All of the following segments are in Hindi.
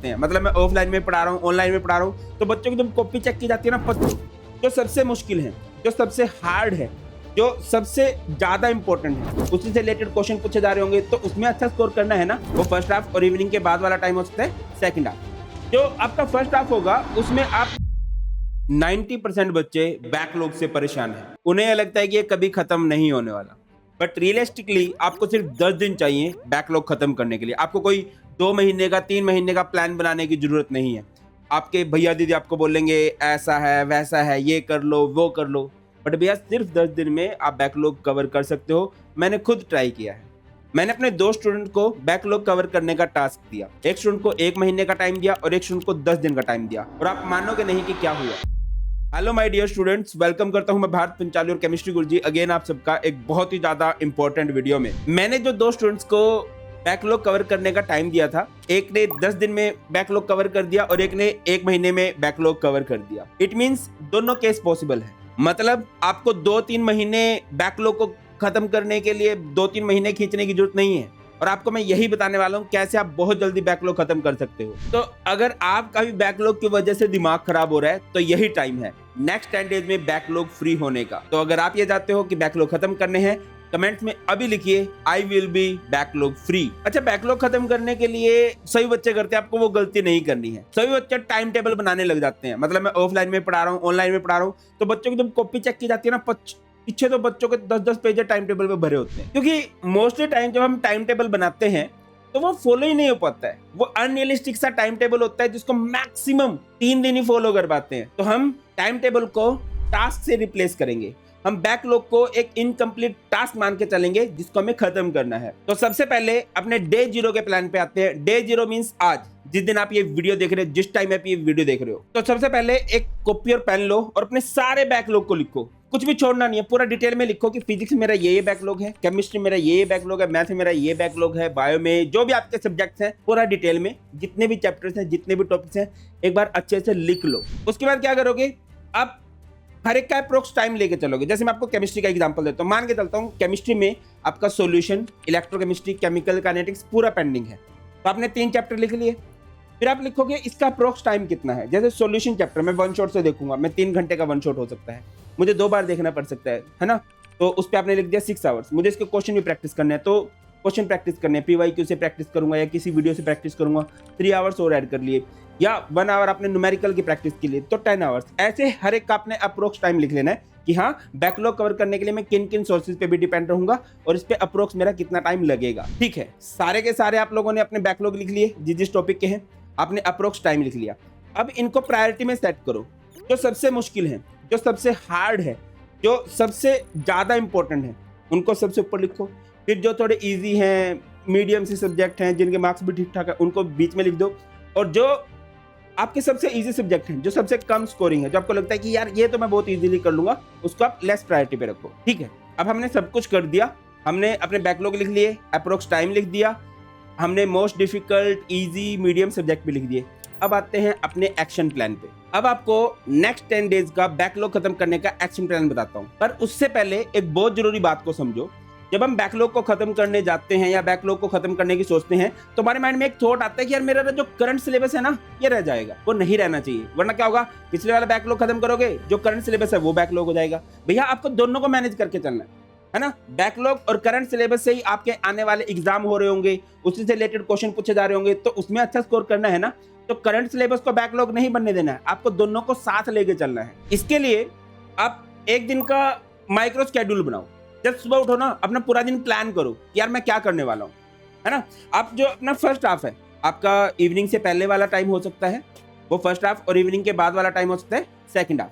जाते हैं, मतलब मैं ऑफलाइन में पढ़ा रहा हूँ, ऑनलाइन में पढ़ा रहा हूँ, तो बच्चों की जब कॉपी चेक की जाती है ना, बच्चों जो सबसे मुश्किल है, जो सबसे हार्ड है, जो सबसे ज्यादा इंपॉर्टेंट है, उसी से रिलेटेड क्वेश्चन पूछे जा रहे होंगे, तो उसमें अच्छा स्कोर करना है ना, वो फर्स्ट हाफ और इवनिंग के बाद वाला टाइम हो सकता है सेकंड हाफ। जो आपका फर्स्ट हाफ होगा उसमें आप 90% बच्चे बैकलॉग से परेशान हैं, उन्हें लगता है कि ये कभी खत्म नहीं होने वाला, बट रियलिस्टिकली आपको सिर्फ 10 दिन चाहिए बैकलॉग खत्म करने के लिए। आपको कोई 2 महीने का 3 महीने का प्लान बनाने की जरूरत नहीं है। आपके भैया दीदी आपको बोलेंगे ऐसा है वैसा है, ये कर लो वो कर लो, बट भैया सिर्फ 10 दिन में आप बैकलॉग कवर कर सकते हो। मैंने खुद ट्राई किया है। मैंने अपने 2 स्टूडेंट को बैकलॉग कवर करने का टास्क दिया, एक स्टूडेंट को 1 महीने का टाइम दिया और एक स्टूडेंट को 10 दिन का टाइम दिया, और आप मानोगे नहीं कि क्या हुआ। Hello my dear students, welcome करता हूं मैं भारत पंचाली और केमिस्ट्री गुरुजी अगेन आप सबका एक बहुत ही ज्यादा इंपॉर्टेंट वीडियो में। मैंने जो 2 स्टूडेंट्स को बैकलॉग कवर करने का टाइम दिया था, एक ने 10 दिन में बैकलॉग कवर कर दिया और एक ने 1 महीने में बैकलॉग कवर कर दिया। इट मींस दोनों केस पॉसिबल है, मतलब आपको 2-3 महीने बैकलॉग को खत्म करने के लिए 2-3 महीने खींचने की जरूरत नहीं है, और आपको मैं यही बताने वाला हूँ कैसे आप बहुत जल्दी बैकलॉग खत्म कर सकते हो। तो अगर आपका भी बैकलॉग की वजह से दिमाग खराब हो रहा है तो यही टाइम है नेक्स्ट 10 डेज में बैकलॉग फ्री होने का। तो अगर आप ये चाहते हो कि बैकलॉग खत्म करने हैं, कमेंट्स में अभी लिखिए I will be backlog free. अच्छा, बैकलॉग खत्म करने के लिए सभी बच्चे करते हैं, आपको वो गलती नहीं करनी है। सभी बच्चे टाइम टेबल बनाने लग जाते हैं, मतलब मैं ऑफलाइन में पढ़ा रहा हूँ, ऑनलाइन में पढ़ा रहा हूँ, तो बच्चों की जब कॉपी चेक की जाती है ना, पीछे तो बच्चों के 10-10 पेज टाइम टेबल पे भरे होते हैं, क्योंकि मोस्टली टाइम जब हम टाइम टेबल बनाते हैं तो वो फॉलो ही नहीं हो पाता है। वो अनरियलिस्टिक सा टाइम टेबल होता है जिसको मैक्सिमम 3 दिन ही फॉलो कर पाते हैं। तो हम टाइम टेबल को टास्क से रिप्लेस करेंगे, हम बैकलॉग को एक इनकम्प्लीट टास्क मान के चलेंगे जिसको हमें खत्म करना है। तो सबसे पहले अपने डे 0 के प्लान पे आते हैं। डे 0 मींस आज, जिस दिन आप ये वीडियो देख रहे हो, जिस टाइम आप ये वीडियो देख रहे हो। तो सबसे पहले एक कॉपी और पेन लो और अपने सारे बैकलॉग को लिखो, कुछ भी छोड़ना नहीं है, पूरा डिटेल में लिखो कि फिजिक्स में मेरा ये बैकलॉग है, केमिस्ट्री मेरा ये बैकलॉग है, मैथ में मेरा ये बैकलॉग है, बायो में जो भी आपके सब्जेक्ट्स हैं, पूरा डिटेल में जितने भी चैप्टर्स हैं, जितने भी टॉपिक्स हैं, एक बार अच्छे से लिख लो। उसके बाद क्या करोगे, आप हर एक का अप्रोक्स टाइम लेके चलोगे। जैसे मैं आपको केमिस्ट्री का एग्जांपल देता हूँ, मान के चलता हूँ केमिस्ट्री में आपका सॉल्यूशन, इलेक्ट्रोकेमिस्ट्री, केमिकल काइनेटिक्स पूरा पेंडिंग है, तो आपने 3 चैप्टर लिख लिए। फिर आप लिखोगे इसका अप्रोक्स टाइम कितना है। जैसे सॉल्यूशन चैप्टर मैं 1 शॉट से देखूंगा, मैं 3 घंटे का 1 शॉट हो सकता है, मुझे 2 बार देखना पड़ सकता है ना। तो उस पर आपने लिख दिया 6 आवर्स। मुझे इसके क्वेश्चन भी प्रैक्टिस करने हैं, तो क्वेश्चन प्रैक्टिस करने हैं, PYQ से प्रैक्टिस करूंगा या किसी वीडियो से प्रैक्टिस करूंगा, 3 आवर्स और ऐड कर लिए, या 1 आवर आपने न्यूमेरिकल की प्रैक्टिस के लिए, तो 10 आवर्स। ऐसे हर एक का आपने अप्रोक्स टाइम लिख लेना है कि हाँ, बैकलॉग कवर करने के लिए मैं किन किन सोर्सेज पे भी डिपेंड रहूंगा और इस पे अप्रोक्स मेरा कितना टाइम लगेगा। ठीक है, सारे के सारे आप लोगों ने अपने बैकलॉग लिख लिए, जिस टॉपिक के हैं आपने अप्रोक्स टाइम लिख लिया। अब इनको प्रायोरिटी में सेट करो, जो सबसे मुश्किल है, जो सबसे हार्ड है, जो सबसे ज्यादा इंपॉर्टेंट है, उनको सबसे ऊपर लिखो। फिर जो थोड़े इजी हैं, मीडियम से सब्जेक्ट हैं, जिनके मार्क्स भी ठीक ठाक है, उनको बीच में लिख दो। और जो आपके सबसे इजी सब्जेक्ट हैं, जो सबसे कम स्कोरिंग है, जो आपको लगता है कि यार ये तो मैं बहुत इजीली कर लूंगा, उसको आप लेस प्रायोरिटी पे रखो। ठीक है, अब हमने सब कुछ कर दिया, हमने अपने बैकलॉग लिख लिए, अप्रोक्स टाइम लिख दिया, हमने most difficult, easy, medium subject भी लिख दिए। अब आते हैं अपने एक्शन प्लान पे। अब आपको नेक्स्ट 10 डेज का बैकलॉग खत्म करने का एक्शन प्लान बताता हूँ, पर उससे पहले एक बहुत जरूरी बात को समझो। जब हम बैकलॉग को खत्म करने जाते हैं या बैकलॉग को खत्म करने की सोचते हैं, तो हमारे माइंड में एक थॉट आता है कि यार मेरा जो करंट सिलेबस है ना, ये रह जाएगा। वो नहीं रहना चाहिए, वरना क्या होगा, पिछले वाला बैकलॉग खत्म करोगे, जो करंट सिलेबस है वो बैकलॉग हो जाएगा। भैया आपको दोनों को मैनेज करके चलना है ना। बैकलॉग और करंट सिलेबस से ही आपके आने वाले एग्जाम हो रहे होंगे, उसी से रिलेटेड क्वेश्चन पूछे जा रहे होंगे, तो उसमें अच्छा स्कोर करना है ना। तो करंट सिलेबस को बैकलॉग नहीं बनने देना है, आपको दोनों को साथ लेके चलना है। इसके लिए आप एक दिन का माइक्रो स्केड्यूल बनाओ। जब सुबह उठो ना, अपना पूरा दिन प्लान करो यार मैं क्या करने वाला हूँ, है ना। आप जो अपना फर्स्ट हाफ है, आपका इवनिंग से पहले वाला टाइम हो सकता है वो फर्स्ट हाफ, और इवनिंग के बाद वाला टाइम हो सकता है सेकंड हाफ।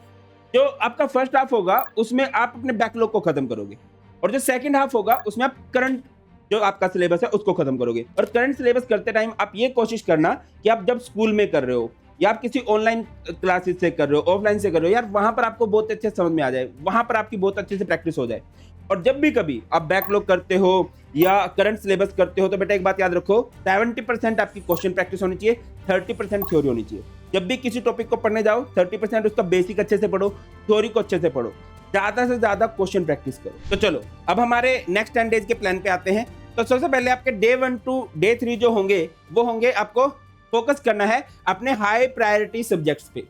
जो आपका फर्स्ट हाफ होगा उसमें आप अपने बैकलॉग को खत्म करोगे, और जो सेकंड हाफ होगा उसमें आप करंट जो आपका सिलेबस है उसको खत्म करोगे। और करंट सिलेबस करते टाइम आप ये कोशिश करना कि आप जब स्कूल में कर रहे हो या आप किसी ऑनलाइन क्लासेस से कर रहे हो, ऑफलाइन से कर रहे हो, यार वहां पर आपको बहुत अच्छे समझ में आ जाए, वहां पर आपकी बहुत अच्छे से प्रैक्टिस हो जाए। और जब भी कभी आप बैकलॉग करते हो या करंट सिलेबस करते हो, तो बेटा एक बात याद रखो, 70% आपकी क्वेश्चन प्रैक्टिस होनी चाहिए, 30% थ्योरी होनी चाहिए। जब भी किसी टॉपिक को पढ़ने जाओ, 30% उसका बेसिक अच्छे से पढ़ो, थ्योरी को अच्छे से पढ़ो, ज्यादा से ज्यादा क्वेश्चन प्रैक्टिस करो। तो चलो अब हमारे नेक्स्ट 10 डेज के प्लान पे आते हैं। तो सबसे पहले आपके डे 1 टू डे 3 जो होंगे वो होंगे आपको फोकस करना है अपने हाई प्रायोरिटी सब्जेक्ट्स पे।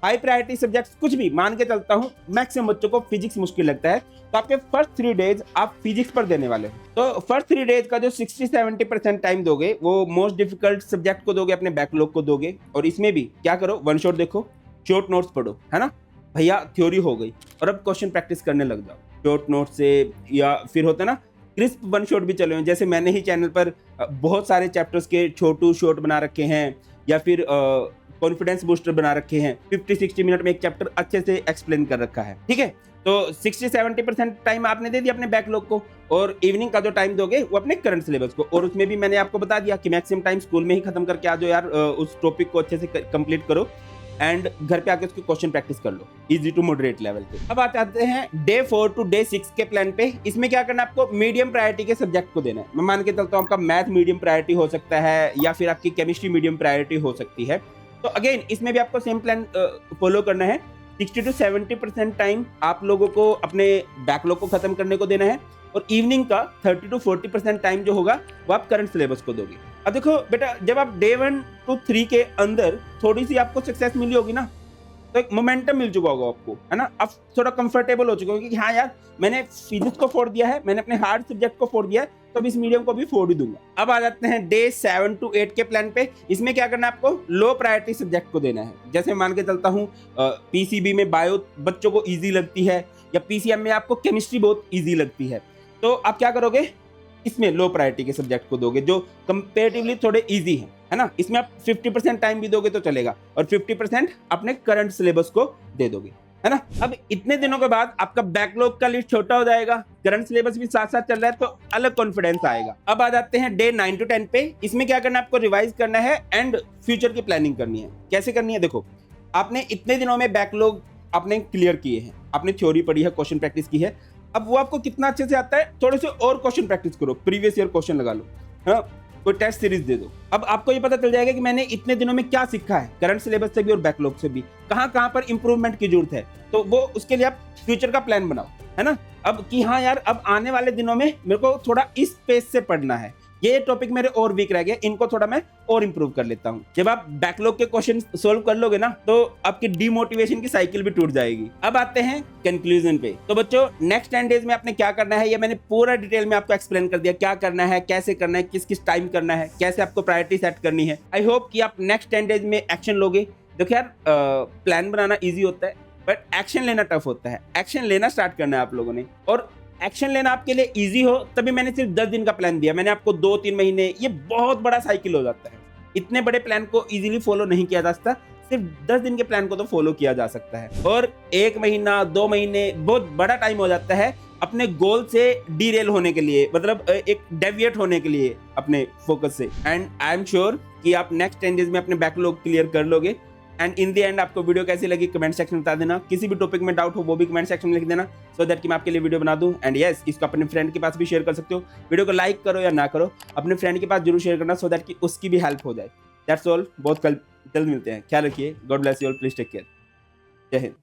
हाई प्रायोरिटी सब्जेक्ट्स कुछ भी मान के चलता हूं, मैक्सिमम बच्चों को फिजिक्स मुश्किल लगता है, तो आपके फर्स्ट 3 डेज आप फिजिक्स पर देने वाले हो। तो फर्स्ट 3 डेज का जो 60-70% टाइम दोगे वो मोस्ट डिफिकल्ट सब्जेक्ट को दोगे, अपने बैकलॉग को दोगे। और इसमें भी क्या करो, वन शॉट देखो, शॉर्ट नोट्स पढ़ो, है ना भैया, थ्योरी हो गई और अब क्वेश्चन प्रैक्टिस करने लग जाओ शॉर्ट नोट से। या फिर होता है ना क्रिस्प वन शॉट भी चले हुए हैं, जैसे मैंने ही चैनल पर बहुत सारे चैप्टर्स के छोटू शॉर्ट बना रखे हैं, या फिर कॉन्फिडेंस बूस्टर बना रखे हैं। 50-60 मिनट में एक चैप्टर अच्छे से एक्सप्लेन कर रखा है, ठीक है। तो 60-70% टाइम आपने दे दिया अपने बैकलॉग को, और इवनिंग का जो टाइम दोगे वो अपने करंट सिलेबस को। और उसमें भी मैंने आपको बता दिया कि मैक्सिमम टाइम स्कूल में ही खत्म करके आ जाओ यार, उस टॉपिक को अच्छे से कंप्लीट करो एंड घर पे आके उसकी क्वेश्चन प्रैक्टिस कर लो इजी टू मॉडरेट लेवल पे। अब आते हैं डे 4 टू डे 6 के प्लान पे। इसमें क्या करना है, आपको मीडियम प्रायोरिटी के सब्जेक्ट को देना है। मैं मान के चलता हूँ आपका मैथ मीडियम प्रायोरिटी हो सकता है, या फिर आपकी केमिस्ट्री मीडियम प्रायोरिटी हो सकती है। तो अगेन इसमें भी आपको सेम प्लान फॉलो करना है। 60-70% टाइम आप लोगों को अपने बैकलॉग को खत्म करने को देना है, और इवनिंग का 30-40% टाइम जो होगा वो आप करंट सिलेबस को दोगे। अब देखो बेटा, जब आप डे 1 to 3 के अंदर थोड़ी सी आपको सक्सेस मिली होगी ना, तो एक मोमेंटम मिल चुका होगा आपको, है ना। अब थोड़ा कंफर्टेबल हो चुके होगे कि हाँ यार, मैंने फिजिक्स को फोड़ दिया है, मैंने अपने हार्ड सब्जेक्ट को फोड़ दिया है, तो अब इस मीडियम को भी फोड़ ही दूंगा। अब आ जाते हैं डे 7 to 8 के प्लान पे। इसमें क्या करना है, आपको लो प्रायोरिटी सब्जेक्ट को देना है। जैसे मान के चलता हूँ पीसीबी में बायो बच्चों को ईजी लगती है, या पीसीएम में आपको केमिस्ट्री बहुत ईजी लगती है, तो आप क्या करोगे, इसमें लो प्रायोरिटी के सब्जेक्ट को दोगे जो कंपैरेटिवली थोड़े इजी हैं, है ना। इसमें आप 50% टाइम भी दोगे तो चलेगा, और 50% अपने करंट सिलेबस को दे दोगे, है ना। अब इतने दिनों के बाद आपका बैकलॉग का लिस्ट छोटा हो जाएगा, करंट सिलेबस भी साथ साथ चल रहा है, तो अलग कॉन्फिडेंस आएगा। अब आ जाते हैं डे 9 to 10 पे। इसमें क्या करना है, आपको रिवाइज करना है एंड फ्यूचर की प्लानिंग करनी है। कैसे करनी है, देखो आपने इतने दिनों में बैकलॉग आपने क्लियर किए हैं, आपने थ्योरी पढ़ी है, क्वेश्चन प्रैक्टिस की है। अब वो आपको कितना अच्छे से आता है, थोड़े से और क्वेश्चन प्रैक्टिस करो, प्रीवियस ईयर क्वेश्चन लगा लो, हाँ, कोई टेस्ट सीरीज दे दो। अब आपको ये पता चल जाएगा कि मैंने इतने दिनों में क्या सीखा है, करंट सिलेबस से भी और बैकलॉग से भी, कहाँ कहाँ पर इंप्रूवमेंट की जरूरत है। तो वो उसके लिए आप फ्यूचर का प्लान बनाओ, है ना। अब कि हाँ यार, अब आने वाले दिनों में मेरे को थोड़ा इस पेस से पढ़ना है, ये टॉपिक मेरे और वीक रह गया, इनको थोड़ा मैं और इंप्रूव कर लेता हूँ। जब आप बैकलॉग के क्वेश्चन सोल्व कर लोगे ना, तो आपकी डीमोटिवेशन की साइकिल भी टूट जाएगी। अब आते हैं कंक्लूजन पे। तो बच्चों, नेक्स्ट 10 डेज में आपने क्या करना है, ये मैंने पूरा डिटेल में आपको एक्सप्लेन कर दिया, क्या करना है, कैसे करना है, किस किस टाइम करना है, कैसे आपको प्रायोरिटी सेट करनी है। आई होप कि आप नेक्स्ट 10 डेज में एक्शन लोगे। देखो यार, प्लान बनाना ईजी होता है, बट एक्शन लेना टफ होता है। एक्शन लेना स्टार्ट करना है आप लोगों ने, और एक्शन लेना आपके लिए इजी हो तभी मैंने सिर्फ 10 दिन का प्लान दिया। मैंने आपको 2-3 महीने, ये बहुत बड़ा साइकिल हो जाता है। इतने बड़े प्लान को इजीली फॉलो नहीं किया जा सकता, सिर्फ 10 दिन के प्लान को तो फॉलो किया जा सकता है। और 1 महीना 2 महीने बहुत बड़ा टाइम हो जाता है अपने गोल से डीरेल होने के लिए, मतलब एक डेविएट होने के लिए अपने फोकस से। एंड आई एम श्योर कि आप नेक्स्ट 10 डेज में अपने बैकलॉग क्लियर कर लोगे। एंड इन द एंड आपको वीडियो कैसी लगी कमेंट सेक्शन में बता देना। किसी भी टॉपिक में डाउट हो वो भी कमेंट सेक्शन में लिख देना, सो दैट कि मैं आपके लिए वीडियो बना दूं। एंड यस, इसको अपने फ्रेंड के पास भी शेयर कर सकते हो। वीडियो को लाइक करो या ना करो, अपने फ्रेंड के पास जरूर शेयर करना, सो दैट कि उसकी भी हेल्प हो जाए। That's all. बहुत जल्द मिलते हैं, ख्याल रखिए। God bless you all, please take care. जय हिंद।